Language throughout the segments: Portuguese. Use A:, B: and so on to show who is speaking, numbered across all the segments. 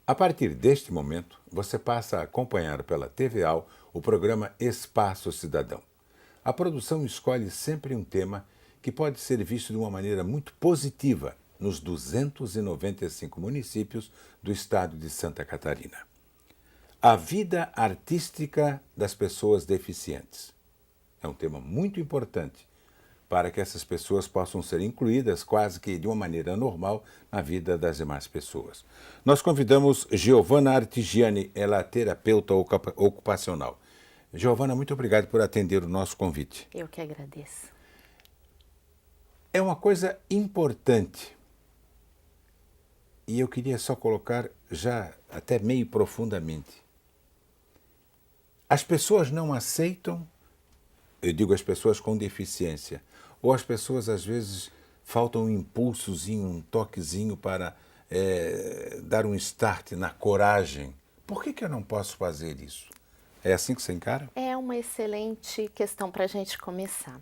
A: A partir deste momento, você passa a acompanhar pela TVAL o programa Espaço Cidadão. A produção escolhe sempre um tema que pode ser visto de uma maneira muito positiva nos 295 municípios do estado de Santa Catarina. A vida artística das pessoas deficientes. É um tema muito importante para que essas pessoas possam ser incluídas quase que de uma maneira normal na vida das demais pessoas. Nós convidamos Giovana Artigiani, ela é terapeuta ocupacional. Giovana, muito obrigado por atender o nosso convite.
B: Eu que agradeço.
A: É uma coisa importante e eu queria só colocar já até meio profundamente. As pessoas não aceitam, eu digo as pessoas com deficiência, ou as pessoas às vezes falta um impulsozinho, um toquezinho para dar um start na coragem. Por que eu não posso fazer isso? É assim que você encara?
B: É uma excelente questão para a gente começar.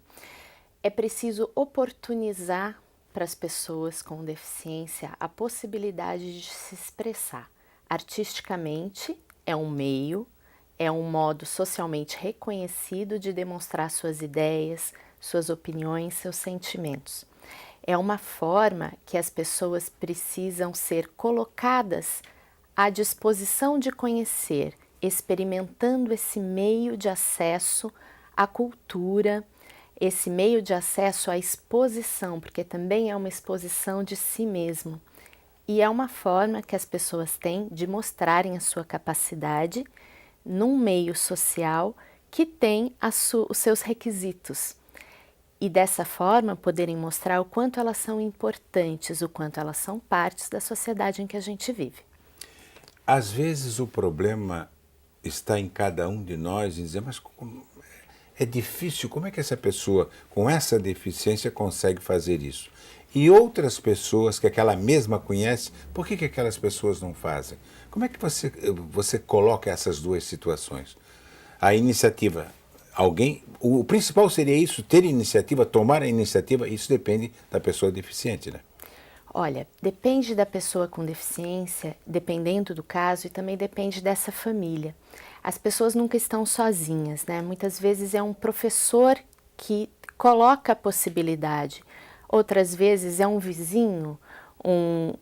B: É preciso oportunizar para as pessoas com deficiência a possibilidade de se expressar. Artisticamente é um meio, é um modo socialmente reconhecido de demonstrar suas ideias, suas opiniões, seus sentimentos. É uma forma que as pessoas precisam ser colocadas à disposição de conhecer, experimentando esse meio de acesso à cultura, esse meio de acesso à exposição, porque também é uma exposição de si mesmo. E é uma forma que as pessoas têm de mostrarem a sua capacidade num meio social que tem os seus requisitos. E dessa forma poderem mostrar o quanto elas são importantes, o quanto elas são partes da sociedade em que a gente vive.
A: Às vezes o problema está em cada um de nós em dizer, mas é difícil, como é que essa pessoa com essa deficiência consegue fazer isso? E outras pessoas que aquela mesma conhece, por que aquelas pessoas não fazem? Como é que você coloca essas duas situações? A iniciativa, o principal seria isso, ter iniciativa, tomar a iniciativa, isso depende da pessoa deficiente, né?
B: Olha, depende da pessoa com deficiência, dependendo do caso, e também depende dessa família. As pessoas nunca estão sozinhas, né? Muitas vezes é um professor que coloca a possibilidade, outras vezes é um vizinho,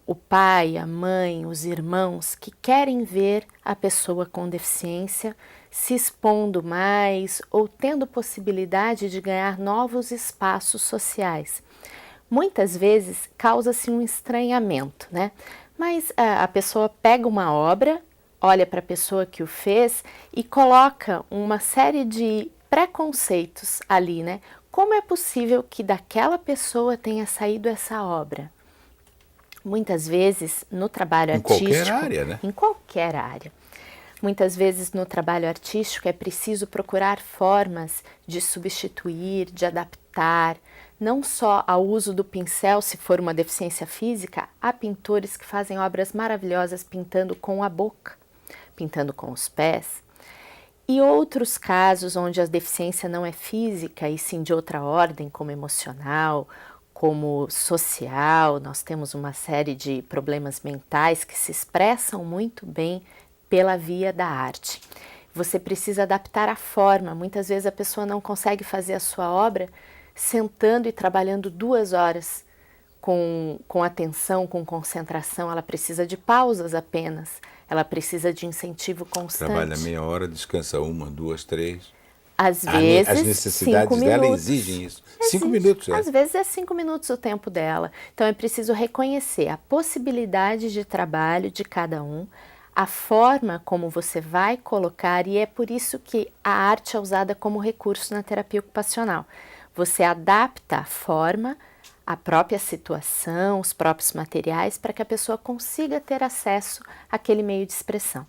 B: o pai, a mãe, os irmãos que querem ver a pessoa com deficiência se expondo mais ou tendo possibilidade de ganhar novos espaços sociais. Muitas vezes causa-se um estranhamento, né? Mas a pessoa pega uma obra, olha para a pessoa que o fez e coloca uma série de preconceitos ali, né? Como é possível que daquela pessoa tenha saído essa obra? Muitas vezes no trabalho artístico...
A: Em qualquer área, né?
B: Em qualquer área. Muitas vezes no trabalho artístico é preciso procurar formas de substituir, de adaptar, não só ao uso do pincel, se for uma deficiência física, há pintores que fazem obras maravilhosas pintando com a boca, pintando com os pés. E outros casos onde a deficiência não é física e sim de outra ordem, como emocional, como social, nós temos uma série de problemas mentais que se expressam muito bem pela via da arte. Você precisa adaptar a forma, muitas vezes a pessoa não consegue fazer a sua obra sentando e trabalhando 2 horas com atenção, com concentração, ela precisa de pausas apenas, ela precisa de incentivo constante.
A: Trabalha meia hora, descansa 1, 2, 3.
B: Às vezes,
A: as necessidades dela exigem isso. 5 minutos.
B: Às vezes é 5 minutos o tempo dela. Então é preciso reconhecer a possibilidade de trabalho de cada um, a forma como você vai colocar, e é por isso que a arte é usada como recurso na terapia ocupacional. Você adapta a forma, a própria situação, os próprios materiais, para que a pessoa consiga ter acesso àquele meio de expressão.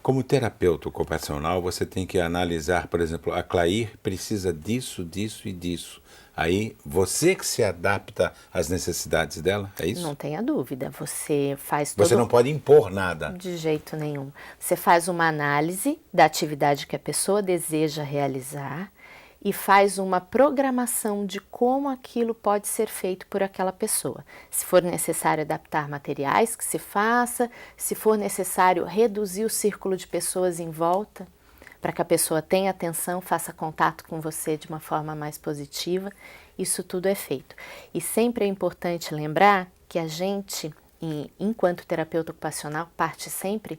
A: Como terapeuta ocupacional, você tem que analisar, por exemplo, a Clair precisa disso, disso e disso. Aí, você que se adapta às necessidades dela, é isso?
B: Não tenha dúvida, você faz
A: Você não pode impor nada.
B: De jeito nenhum. Você faz uma análise da atividade que a pessoa deseja realizar e faz uma programação de como aquilo pode ser feito por aquela pessoa. Se for necessário adaptar materiais, que se faça, se for necessário reduzir o círculo de pessoas em volta, para que a pessoa tenha atenção, faça contato com você de uma forma mais positiva, isso tudo é feito. E sempre é importante lembrar que a gente, enquanto terapeuta ocupacional, parte sempre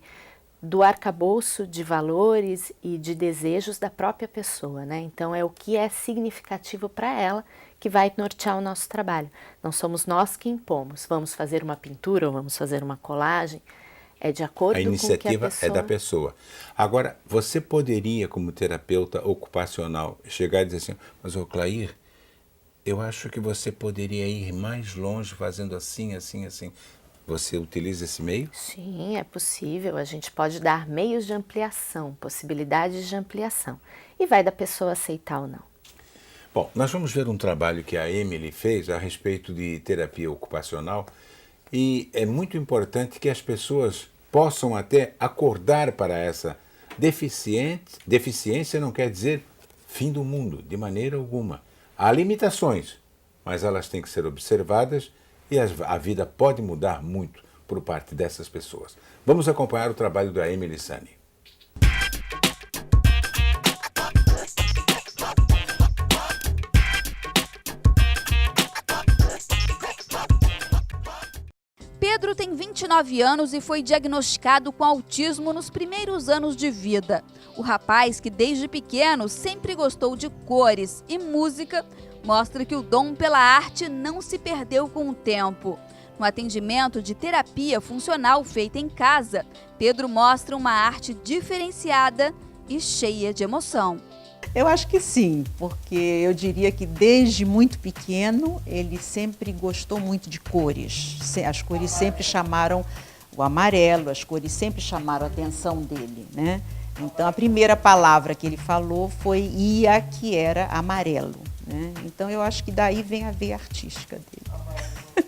B: do arcabouço de valores e de desejos da própria pessoa, né? Então é o que é significativo para ela que vai nortear o nosso trabalho. Não somos nós que impomos, vamos fazer uma pintura ou vamos fazer uma colagem, é de acordo com o que a pessoa...
A: A iniciativa é da pessoa. Agora, você poderia, como terapeuta ocupacional, chegar e dizer assim, mas ô Clair, eu acho que você poderia ir mais longe fazendo assim, assim, assim. Você utiliza esse meio?
B: Sim, é possível. A gente pode dar meios de ampliação, possibilidades de ampliação. E vai da pessoa aceitar ou não.
A: Bom, nós vamos ver um trabalho que a Emily fez a respeito de terapia ocupacional e é muito importante que as pessoas possam até acordar para essa deficiência não quer dizer fim do mundo, de maneira alguma. Há limitações, mas elas têm que ser observadas e a vida pode mudar muito por parte dessas pessoas. Vamos acompanhar o trabalho da Emily Sani.
C: Pedro tem 29 anos e foi diagnosticado com autismo nos primeiros anos de vida. O rapaz, que desde pequeno sempre gostou de cores e música, mostra que o dom pela arte não se perdeu com o tempo. No atendimento de terapia funcional feita em casa, Pedro mostra uma arte diferenciada e cheia de emoção.
D: Eu acho que sim, porque eu diria que desde muito pequeno ele sempre gostou muito de cores. As cores sempre chamaram o amarelo, as cores sempre chamaram a atenção dele, né? Então a primeira palavra que ele falou foi ia, que era amarelo, né? Então eu acho que daí vem a veia artística dele.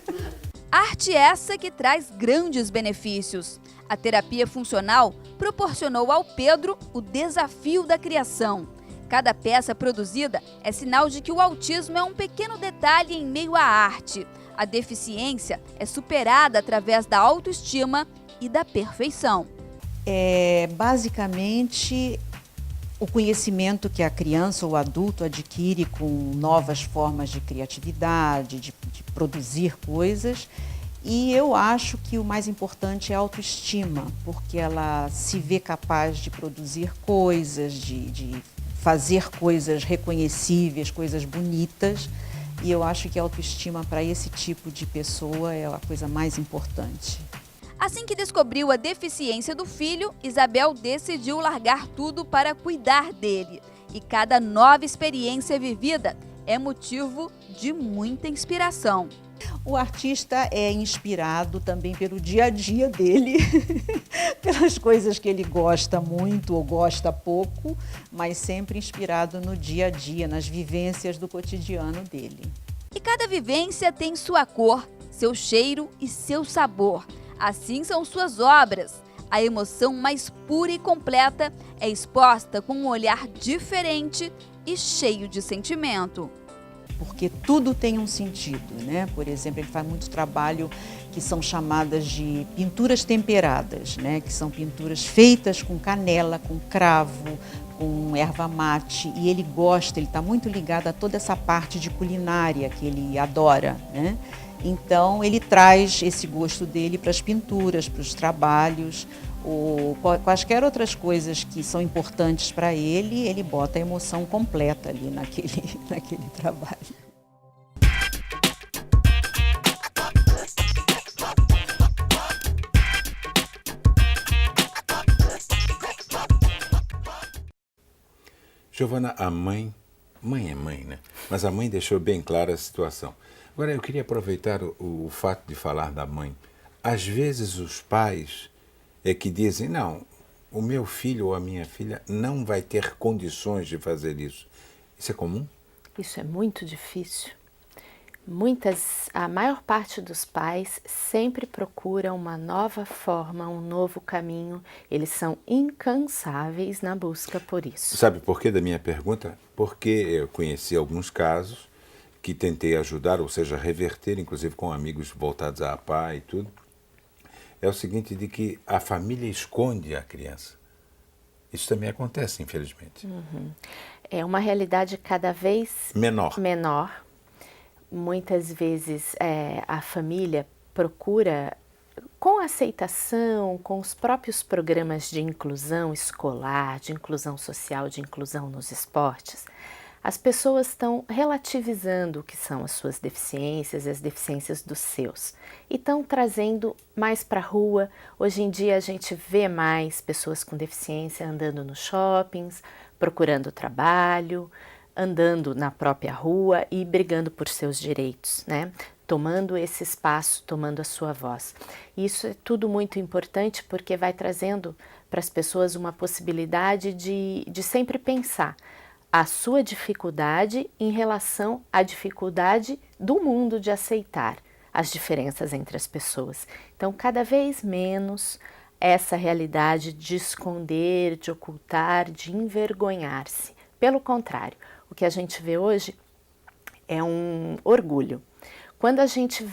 C: Arte essa que traz grandes benefícios. A terapia funcional proporcionou ao Pedro o desafio da criação. Cada peça produzida é sinal de que o autismo é um pequeno detalhe em meio à arte. A deficiência é superada através da autoestima e da perfeição.
D: Basicamente, o conhecimento que a criança ou o adulto adquire com novas formas de criatividade, de produzir coisas. E eu acho que o mais importante é a autoestima, porque ela se vê capaz de produzir coisas, de fazer coisas reconhecíveis, coisas bonitas. E eu acho que a autoestima para esse tipo de pessoa é a coisa mais importante.
C: Assim que descobriu a deficiência do filho, Isabel decidiu largar tudo para cuidar dele. E cada nova experiência vivida é motivo de muita inspiração.
D: O artista é inspirado também pelo dia a dia dele, pelas coisas que ele gosta muito ou gosta pouco, mas sempre inspirado no dia a dia, nas vivências do cotidiano dele.
C: E cada vivência tem sua cor, seu cheiro e seu sabor. Assim são suas obras. A emoção mais pura e completa é exposta com um olhar diferente e cheio de sentimento.
D: Porque tudo tem um sentido, né? Por exemplo, ele faz muito trabalho que são chamadas de pinturas temperadas, né? Que são pinturas feitas com canela, com cravo, com erva mate. E ele gosta, ele está muito ligado a toda essa parte de culinária que ele adora, né? Então, ele traz esse gosto dele para as pinturas, para os trabalhos, ou quaisquer outras coisas que são importantes para ele, ele bota a emoção completa ali naquele trabalho.
A: Giovana, a mãe é mãe, né? Mas a mãe deixou bem clara a situação. Agora, eu queria aproveitar o fato de falar da mãe. Às vezes os pais é que dizem, não, o meu filho ou a minha filha não vai ter condições de fazer isso. Isso é comum?
B: Isso é muito difícil. A maior parte dos pais sempre procura uma nova forma, um novo caminho. Eles são incansáveis na busca por isso.
A: Sabe por que da minha pergunta? Porque eu conheci alguns casos que tentei ajudar, ou seja, reverter, inclusive com amigos voltados à APA e tudo. É o seguinte, de que a família esconde a criança. Isso também acontece, infelizmente.
B: É uma realidade cada vez menor. Muitas vezes a família procura, com aceitação, com os próprios programas de inclusão escolar, de inclusão social, de inclusão nos esportes, as pessoas estão relativizando o que são as suas deficiências e as deficiências dos seus. E estão trazendo mais para a rua. Hoje em dia a gente vê mais pessoas com deficiência andando nos shoppings, procurando trabalho, andando na própria rua e brigando por seus direitos, né? Tomando esse espaço, tomando a sua voz. Isso é tudo muito importante porque vai trazendo para as pessoas uma possibilidade de sempre pensar a sua dificuldade em relação à dificuldade do mundo de aceitar as diferenças entre as pessoas. Então, cada vez menos essa realidade de esconder, de ocultar, de envergonhar-se. Pelo contrário, o que a gente vê hoje é um orgulho. Quando a gente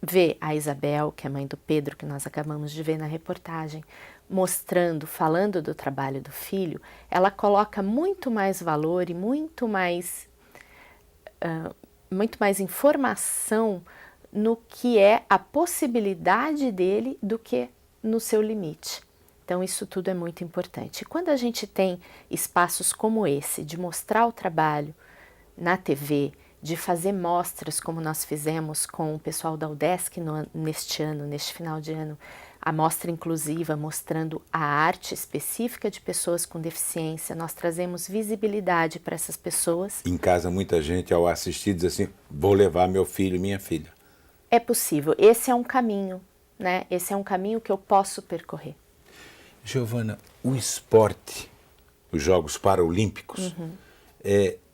B: vê a Isabel, que é mãe do Pedro, que nós acabamos de ver na reportagem, mostrando, falando do trabalho do filho, ela coloca muito mais valor e muito mais informação no que é a possibilidade dele do que no seu limite. Então, isso tudo é muito importante. E quando a gente tem espaços como esse, de mostrar o trabalho na TV, de fazer mostras, como nós fizemos com o pessoal da UDESC neste final de ano, a mostra inclusiva, mostrando a arte específica de pessoas com deficiência, nós trazemos visibilidade para essas pessoas.
A: Em casa, muita gente, ao assistir, diz assim, vou levar meu filho e minha filha.
B: É possível. Esse é um caminho, né? Esse é um caminho que eu posso percorrer.
A: Giovana, o esporte, os Jogos Paralímpicos,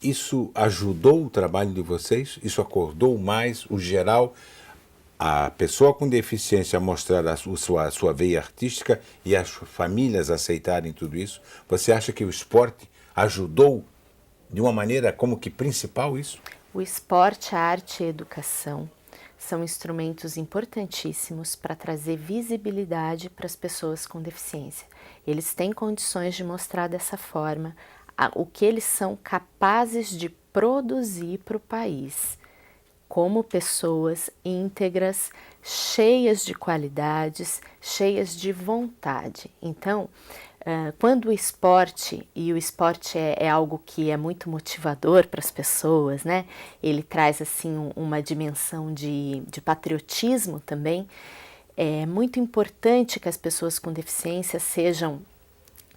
A: isso ajudou o trabalho de vocês? Isso acordou mais o geral, a pessoa com deficiência a mostrar a sua veia artística e as famílias aceitarem tudo isso? Você acha que o esporte ajudou de uma maneira como que principal isso?
B: O esporte, a arte e a educação são instrumentos importantíssimos para trazer visibilidade para as pessoas com deficiência. Eles têm condições de mostrar dessa forma o que eles são capazes de produzir para o país, como pessoas íntegras, cheias de qualidades, cheias de vontade. Então, quando o esporte é algo que é muito motivador para as pessoas, né? Ele traz assim uma dimensão de patriotismo também. É muito importante que as pessoas com deficiência sejam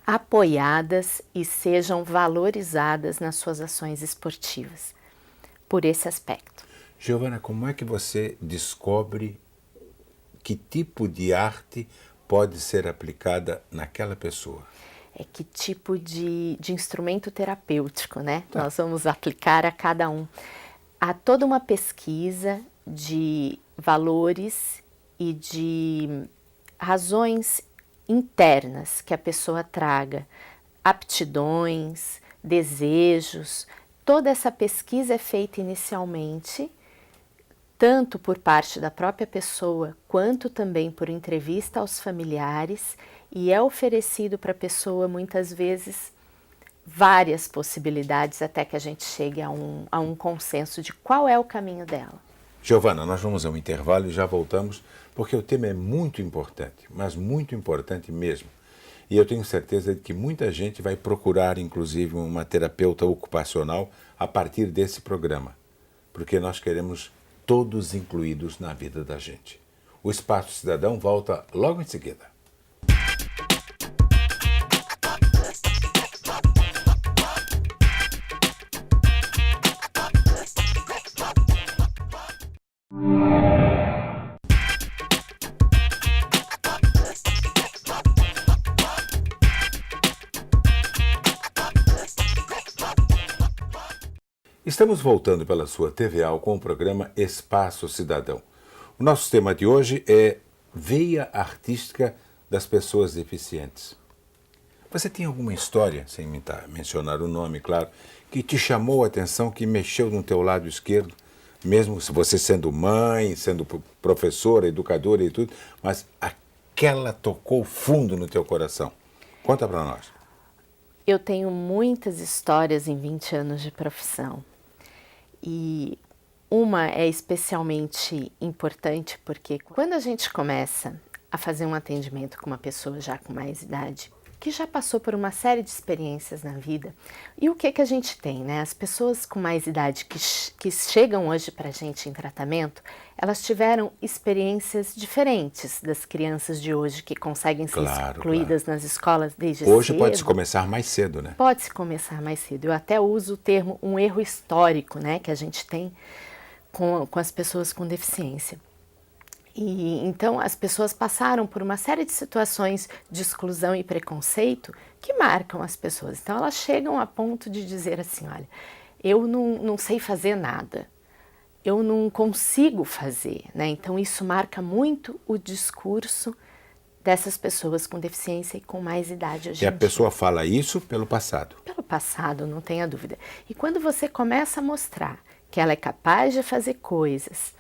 B: apoiadas e sejam valorizadas nas suas ações esportivas, por esse aspecto.
A: Giovana, como é que você descobre que tipo de arte pode ser aplicada naquela pessoa?
B: É que tipo de instrumento terapêutico, né? Tá. Nós vamos aplicar a cada um. Há toda uma pesquisa de valores e de razões internas que a pessoa traga, aptidões, desejos. Toda essa pesquisa é feita inicialmente, tanto por parte da própria pessoa, quanto também por entrevista aos familiares, e é oferecido para a pessoa, muitas vezes, várias possibilidades até que a gente chegue a um consenso de qual é o caminho dela.
A: Giovana, nós vamos a um intervalo e já voltamos, porque o tema é muito importante, mas muito importante mesmo. E eu tenho certeza de que muita gente vai procurar, inclusive, uma terapeuta ocupacional a partir desse programa, porque nós queremos todos incluídos na vida da gente. O Espaço Cidadão volta logo em seguida. Estamos voltando pela sua TVA com o programa Espaço Cidadão. O nosso tema de hoje é Veia Artística das Pessoas Deficientes. Você tem alguma história, sem mencionar o nome, claro, que te chamou a atenção, que mexeu no teu lado esquerdo, mesmo se você sendo mãe, sendo professora, educadora e tudo, mas aquela tocou fundo no teu coração? Conta para nós.
B: Eu tenho muitas histórias em 20 anos de profissão. E uma é especialmente importante porque quando a gente começa a fazer um atendimento com uma pessoa já com mais idade, que já passou por uma série de experiências na vida, e o que a gente tem, né? As pessoas com mais idade que chegam hoje para a gente em tratamento, elas tiveram experiências diferentes das crianças de hoje que conseguem ser incluídas nas escolas desde cedo.
A: Hoje pode-se começar mais cedo, né?
B: Pode-se começar mais cedo. Eu até uso o termo um erro histórico, né, que a gente tem com as pessoas com deficiência. E então as pessoas passaram por uma série de situações de exclusão e preconceito que marcam as pessoas. Então elas chegam a ponto de dizer assim, olha, eu não sei fazer nada, eu não consigo fazer, né? Então isso marca muito o discurso dessas pessoas com deficiência e com mais idade hoje em dia.
A: E a pessoa fala isso pelo passado.
B: Pelo passado, não tenha dúvida. E quando você começa a mostrar que ela é capaz de fazer coisas,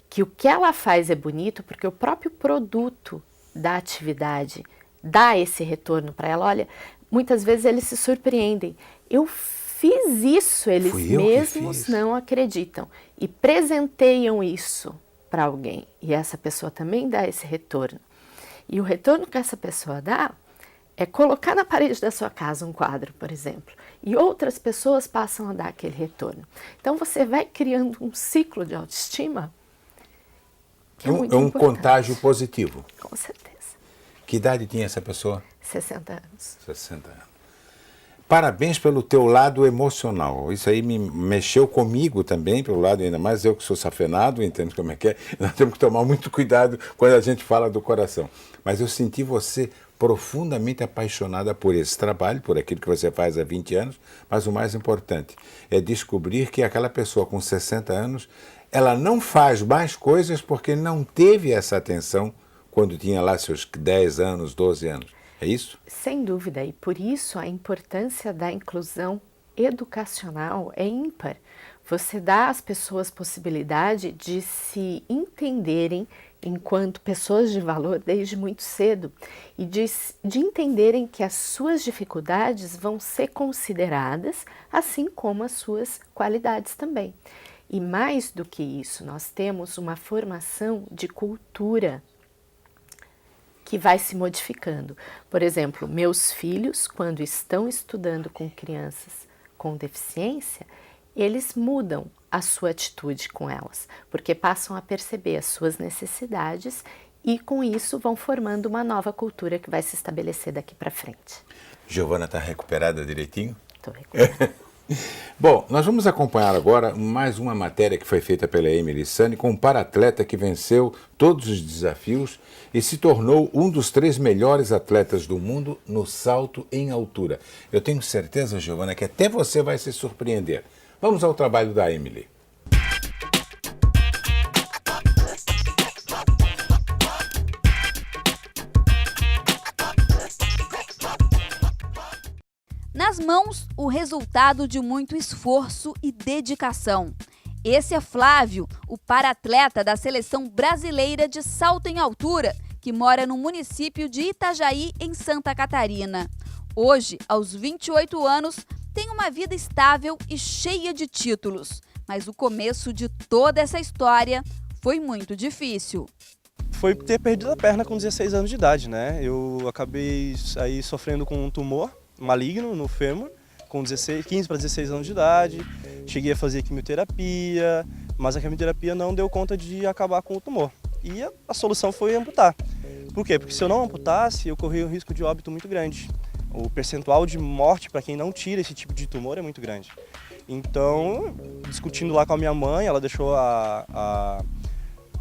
B: que o que ela faz é bonito, porque o próprio produto da atividade dá esse retorno para ela. Olha, muitas vezes eles se surpreendem. Eu fiz isso, eles mesmos não acreditam. E presenteiam isso para alguém. E essa pessoa também dá esse retorno. E o retorno que essa pessoa dá é colocar na parede da sua casa um quadro, por exemplo. E outras pessoas passam a dar aquele retorno. Então você vai criando um ciclo de autoestima.
A: É um contágio positivo.
B: Com certeza.
A: Que idade tinha essa pessoa?
B: 60 anos.
A: 60 anos. Parabéns pelo teu lado emocional. Isso aí me mexeu comigo também, pelo lado, ainda mais eu que sou safenado, entendo como é que é. Nós temos que tomar muito cuidado quando a gente fala do coração. Mas eu senti você profundamente apaixonada por esse trabalho, por aquilo que você faz há 20 anos, mas o mais importante é descobrir que aquela pessoa com 60 anos, ela não faz mais coisas porque não teve essa atenção quando tinha lá seus 10 anos, 12 anos. É isso?
B: Sem dúvida, e por isso a importância da inclusão educacional é ímpar. Você dá às pessoas possibilidade de se entenderem enquanto pessoas de valor desde muito cedo e de entenderem que as suas dificuldades vão ser consideradas, assim como as suas qualidades também. E mais do que isso, nós temos uma formação de cultura que vai se modificando. Por exemplo, meus filhos, quando estão estudando com crianças com deficiência, eles mudam a sua atitude com elas, porque passam a perceber as suas necessidades e com isso vão formando uma nova cultura que vai se estabelecer daqui para frente.
A: Giovana está recuperada direitinho?
B: Estou recuperada.
A: Bom, nós vamos acompanhar agora mais uma matéria que foi feita pela Emily Sani com um para-atleta que venceu todos os desafios e se tornou um dos 3 melhores atletas do mundo no salto em altura. Eu tenho certeza, Giovana, que até você vai se surpreender. Vamos ao trabalho da Emily.
C: Nas mãos, o resultado de muito esforço e dedicação. Esse é Flávio, o para-atleta da Seleção Brasileira de Salto em Altura, que mora no município de Itajaí, em Santa Catarina. Hoje, aos 28 anos, tem uma vida estável e cheia de títulos. Mas o começo de toda essa história foi muito difícil.
E: Foi ter perdido a perna com 16 anos de idade, né? Eu acabei aí sofrendo com um tumor maligno no fêmur, com 15 para 16 anos de idade. Cheguei a fazer quimioterapia, mas a quimioterapia não deu conta de acabar com o tumor. E a solução foi amputar. Por quê? Porque se eu não amputasse, eu corria um risco de óbito muito grande. O percentual de morte para quem não tira esse tipo de tumor é muito grande. Então, discutindo lá com a minha mãe, ela deixou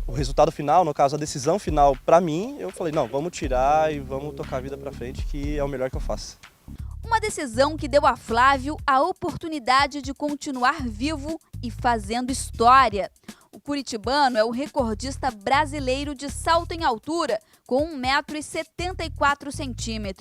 E: o resultado final, no caso a decisão final para mim, eu falei, não, vamos tirar e vamos tocar a vida para frente, que é o melhor que eu faço.
C: Uma decisão que deu a Flávio a oportunidade de continuar vivo e fazendo história. O curitibano é o recordista brasileiro de salto em altura, com 1,74 m.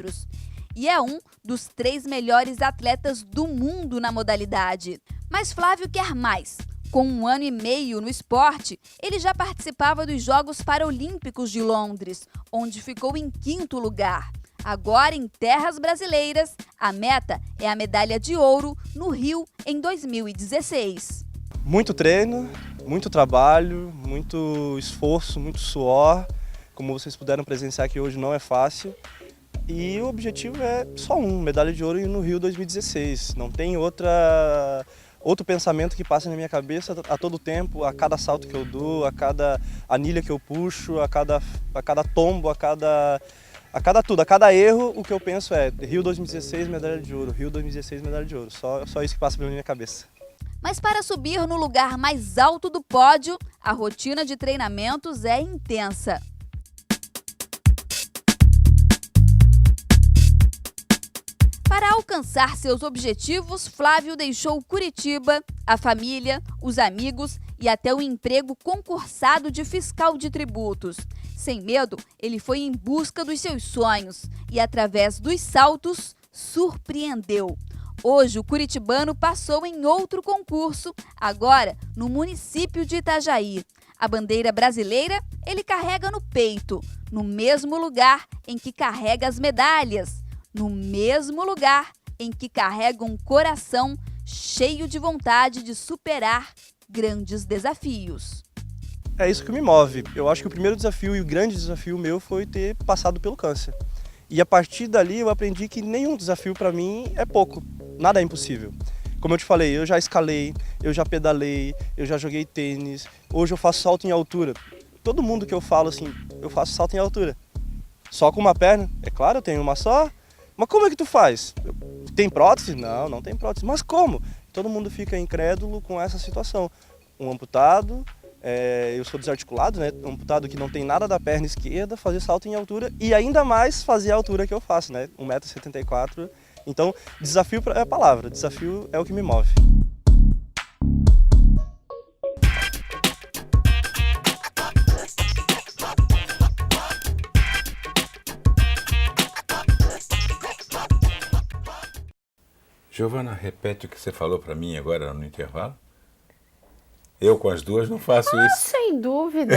C: E é um dos 3 melhores atletas do mundo na modalidade. Mas Flávio quer mais. Com 1 ano e meio no esporte, ele já participava dos Jogos Paralímpicos de Londres, onde ficou em 5º lugar. Agora, em terras brasileiras, a meta é a medalha de ouro no Rio em 2016.
E: Muito treino, muito trabalho, muito esforço, muito suor. Como vocês puderam presenciar aqui hoje, não é fácil. E o objetivo é só medalha de ouro no Rio 2016. Não tem outro pensamento que passa na minha cabeça a todo tempo, a cada salto que eu dou, a cada anilha que eu puxo, a cada tombo, a cada erro. O que eu penso é Rio 2016, medalha de ouro, Rio 2016, medalha de ouro. Só isso que passa pela minha cabeça.
C: Mas para subir no lugar mais alto do pódio, a rotina de treinamentos é intensa. Para alcançar seus objetivos, Flávio deixou Curitiba, a família, os amigos e até o emprego concursado de fiscal de tributos. Sem medo, ele foi em busca dos seus sonhos e, através dos saltos, surpreendeu. Hoje, o curitibano passou em outro concurso, agora no município de Itajaí. A bandeira brasileira ele carrega no peito, no mesmo lugar em que carrega as medalhas. No mesmo lugar em que carrega um coração cheio de vontade de superar grandes desafios.
E: É isso que me move. Eu acho que o primeiro desafio e o grande desafio meu foi ter passado pelo câncer. E a partir dali eu aprendi que nenhum desafio para mim é pouco, nada é impossível. Como eu te falei, eu já escalei, eu já pedalei, eu já joguei tênis, hoje eu faço salto em altura. Todo mundo que eu falo assim, eu faço salto em altura. Só com uma perna? É claro, eu tenho uma só. Mas como é que tu faz? Tem prótese? Não, não tem prótese. Mas como? Todo mundo fica incrédulo com essa situação. Um amputado, eu sou desarticulado, né? Um amputado que não tem nada da perna esquerda, fazer salto em altura e ainda mais fazer a altura que eu faço, né? 1,74 m. Então, desafio é a palavra, desafio é o que me move.
A: Giovana, repete o que você falou para mim agora no intervalo. Eu com as duas não faço isso.
B: Sem dúvida.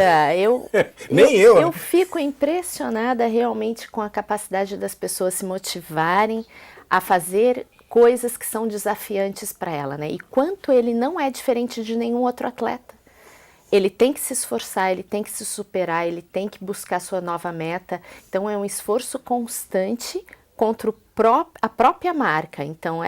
A: Nem eu.
B: Eu fico impressionada realmente com a capacidade das pessoas se motivarem a fazer coisas que são desafiantes para ela, né? E quanto ele não é diferente de nenhum outro atleta. Ele tem que se esforçar, ele tem que se superar, ele tem que buscar sua nova meta. Então é um esforço constante contra a própria marca. Então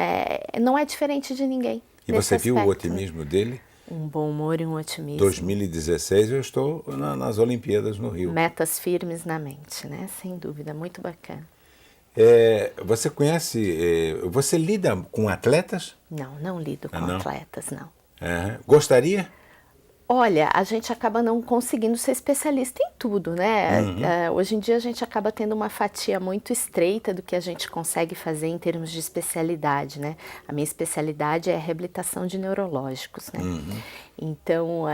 B: não é diferente de ninguém.
A: E você viu o otimismo dele?
B: Um bom humor e um otimismo.
A: 2016 eu estou nas Olimpíadas no Rio.
B: Metas firmes na mente, né? Sem dúvida, muito bacana.
A: Você conhece, você lida com atletas?
B: Não lido com atletas, não.
A: Gostaria?
B: Olha, a gente acaba não conseguindo ser especialista em tudo, né? Hoje em dia a gente acaba tendo uma fatia muito estreita do que a gente consegue fazer em termos de especialidade, né? A minha especialidade é a reabilitação de neurológicos, né? Então,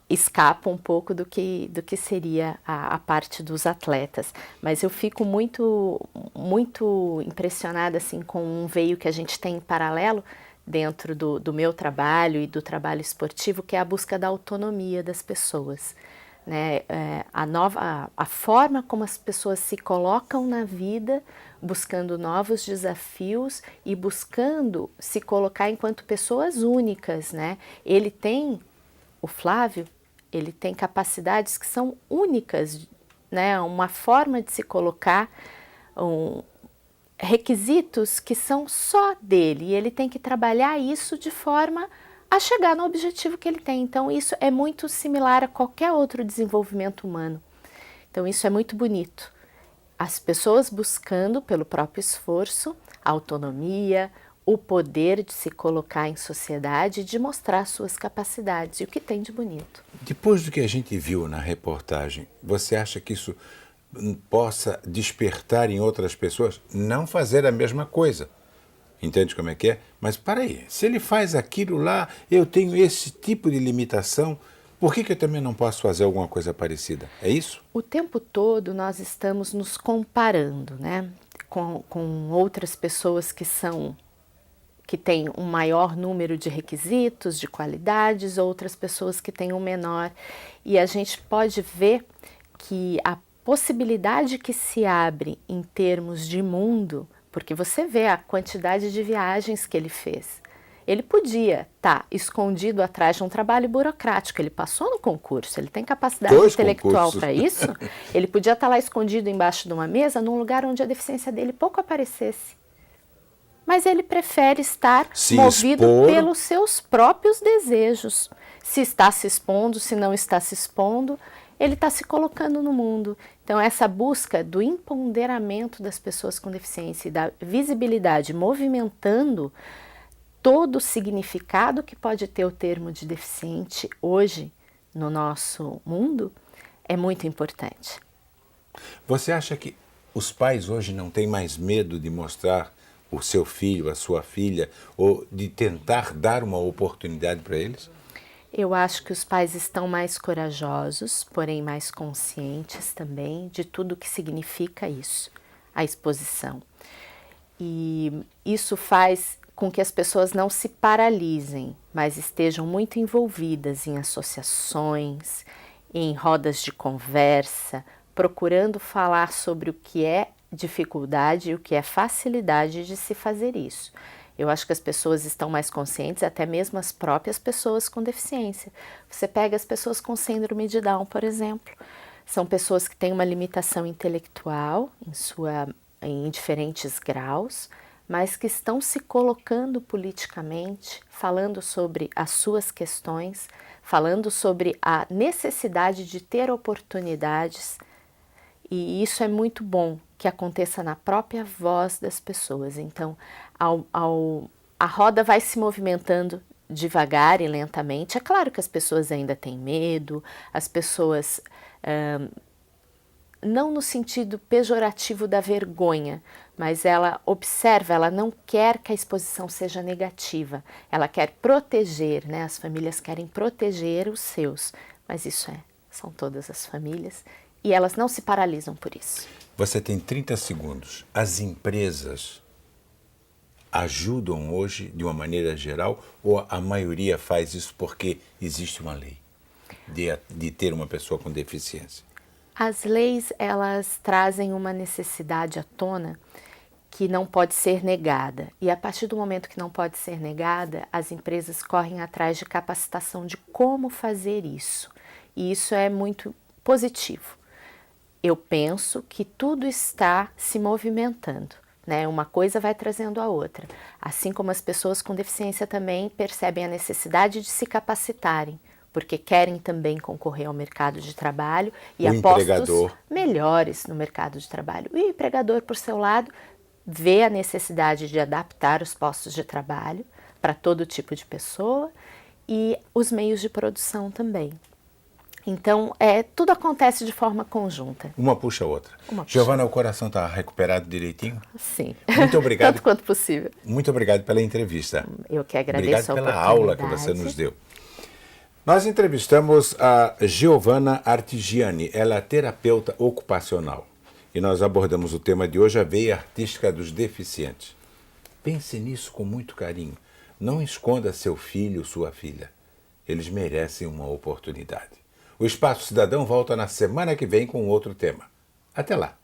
B: escapa um pouco do que seria a parte dos atletas. Mas eu fico muito, muito impressionada assim, com um veio que a gente tem em paralelo dentro do meu trabalho e do trabalho esportivo, que é a busca da autonomia das pessoas, né? A forma como as pessoas se colocam na vida, buscando novos desafios e buscando se colocar enquanto pessoas únicas, né? O Flávio, ele tem capacidades que são únicas, né? Uma forma de se colocar, requisitos que são só dele, e ele tem que trabalhar isso de forma a chegar no objetivo que ele tem. Então isso é muito similar a qualquer outro desenvolvimento humano. Então isso é muito bonito. As pessoas buscando pelo próprio esforço, a autonomia, o poder de se colocar em sociedade e de mostrar suas capacidades e o que tem de bonito.
A: Depois do que a gente viu na reportagem, você acha que isso possa despertar em outras pessoas não fazer a mesma coisa, Entende como é que é? Mas para aí, se ele faz aquilo lá, eu tenho esse tipo de limitação, por que eu também não posso fazer alguma coisa parecida? É isso?
B: O tempo todo nós estamos nos comparando, né, com outras pessoas que têm um maior número de requisitos, de qualidades, outras pessoas que têm um menor. E a gente pode ver que a possibilidade que se abre em termos de mundo, porque você vê a quantidade de viagens que ele fez. Ele podia estar escondido atrás de um trabalho burocrático, ele passou no concurso, ele tem capacidade intelectual para isso. Ele podia estar lá escondido embaixo de uma mesa, num lugar onde a deficiência dele pouco aparecesse. Mas ele prefere estar movido pelos seus próprios desejos. Se está se expondo, se não está se expondo, ele está se colocando no mundo. Então, essa busca do empoderamento das pessoas com deficiência e da visibilidade, movimentando todo o significado que pode ter o termo de deficiente hoje no nosso mundo, é muito importante.
A: Você acha que os pais hoje não têm mais medo de mostrar o seu filho, a sua filha, ou de tentar dar uma oportunidade para eles?
B: Eu acho que os pais estão mais corajosos, porém mais conscientes também de tudo o que significa isso, a exposição. E isso faz com que as pessoas não se paralisem, mas estejam muito envolvidas em associações, em rodas de conversa, procurando falar sobre o que é dificuldade e o que é facilidade de se fazer isso. Eu acho que as pessoas estão mais conscientes, até mesmo as próprias pessoas com deficiência. Você pega as pessoas com síndrome de Down, por exemplo, são pessoas que têm uma limitação intelectual em diferentes graus, mas que estão se colocando politicamente, falando sobre as suas questões, falando sobre a necessidade de ter oportunidades, e isso é muito bom que aconteça na própria voz das pessoas. Então, a roda vai se movimentando devagar e lentamente. É claro que as pessoas ainda têm medo, as pessoas... não no sentido pejorativo da vergonha, mas ela observa, ela não quer que a exposição seja negativa, ela quer proteger, né? As famílias querem proteger os seus, mas isso são todas as famílias e elas não se paralisam por isso.
A: Você tem 30 segundos. As empresas ajudam hoje de uma maneira geral ou a maioria faz isso porque existe uma lei de ter uma pessoa com deficiência?
B: As leis, elas trazem uma necessidade à tona que não pode ser negada. E a partir do momento que não pode ser negada, as empresas correm atrás de capacitação de como fazer isso. E isso é muito positivo. Eu penso que tudo está se movimentando, né? Uma coisa vai trazendo a outra. Assim como as pessoas com deficiência também percebem a necessidade de se capacitarem, porque querem também concorrer ao mercado de trabalho e a postos melhores no mercado de trabalho. E o empregador, por seu lado, vê a necessidade de adaptar os postos de trabalho para todo tipo de pessoa e os meios de produção também. Então, tudo acontece de forma conjunta.
A: Uma puxa a outra. Giovana, o coração está recuperado direitinho?
B: Sim.
A: Muito obrigado.
B: Tanto quanto possível.
A: Muito obrigado pela entrevista.
B: Eu que agradeço.
A: Obrigado pela aula que você nos deu. Nós entrevistamos a Giovana Artigiani, ela é terapeuta ocupacional. E nós abordamos o tema de hoje, a veia artística dos deficientes. Pense nisso com muito carinho. Não esconda seu filho, sua filha. Eles merecem uma oportunidade. O Espaço Cidadão volta na semana que vem com outro tema. Até lá!